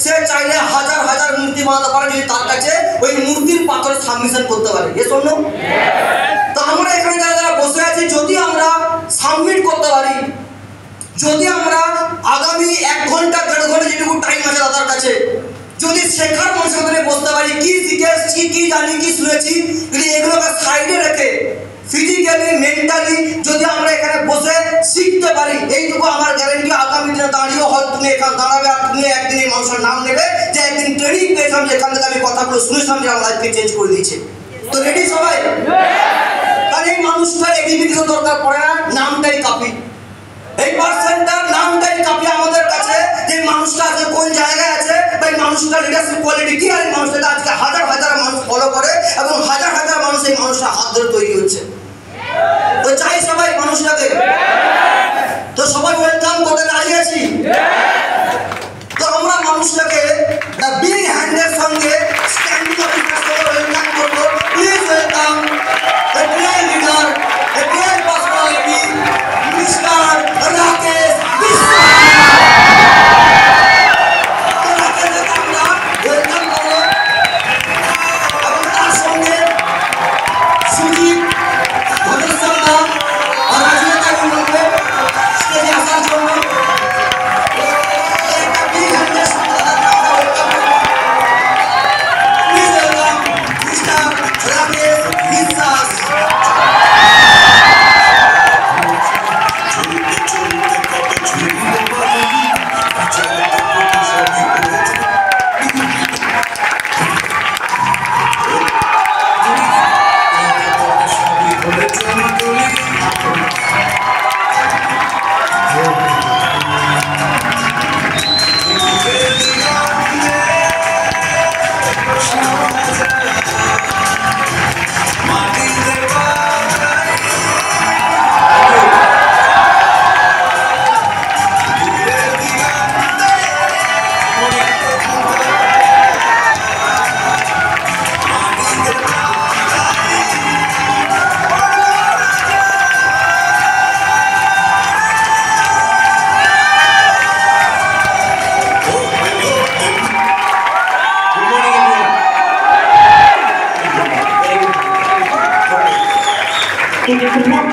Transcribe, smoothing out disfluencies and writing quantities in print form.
সে চাইলে হাজার হাজার মূর্তি বানাতে পারে যদি তার কাছে ওই মূর্তির পাথর সাবমিশন করতে পারে। এ শোনো, তো আমরা এখানে যারা যারা বসে আছি, যদি আমরা সাবমিট করতে পারি, যদি আমরা আগামী 1 ঘন্টা 1.5 ঘন্টা যেটুকু টাইম আছে দাদার কাছে, যদি শেখার মানুষের বসতে পারি, কি শিখে এসেছি, কি জানি, কি শুনেছি, যদি এগুলোকে সাইডে রেখে ফিজিক্যালি মেন্টালি যদি আমরা এখানে বসে শিখতে পারি, এইটুকু আমার গ্যারেন্টি আগামী দিনে দাঁড়িয়েও হয়তো তুমি এখানে দাঁড়াবে আর তুমি একদিন এই মানুষের নাম নেবে যে একদিন ট্রেনিং পেয়েছিলাম, যেখান থেকে আমি কথাগুলো শুনেছিলাম যে আমার লাইফকে চেঞ্জ করে দিয়েছে। তো রেডি সবাই? কারণ এই মানুষটার এডুকেশন দরকার পড়ে না, নামটাই কাফি। এই পার্সনটার নামটাই কাফি আমাদের কাছে, যে মানুষটা আজকে কোন জায়গায় আছে, বা এই মানুষটার লিডারশিপ কোয়ালিটি কি, আর এই মানুষটাকে আজকে হাজার হাজার মানুষ ফলো করে এবং হাজার হাজার মানুষ এই মানুষটার হাত ধরে তৈরি হচ্ছে। তো চাই সবাই মানুষটাকে, তো সবাই ওয়েলকাম করতে দাঁড়িয়ে আছি। তো আমরা মানুষটাকে দ্য বিগ হ্যান্ডের সঙ্গে স্ট্যান্ডিং অফিসার ওয়েলকাম করবো। Please welcome the great leader, the great personality, mister Rakesh বিশ্বাস। তো রাকেশকে আমরা ওয়েলকাম করবো এবং তার সঙ্গে সুজিত ভদ্রসঙ্গা আর রাজনেতা বলবে স্টেজে আসার জন্য। একটা বিগ হ্যান্ডের সঙ্গে তাদেরকে আমরা ওয়েলকাম করবো। প্লিজ ওয়েলকাম মিস্টার রাকেশ বিশ্বাস। Thank you.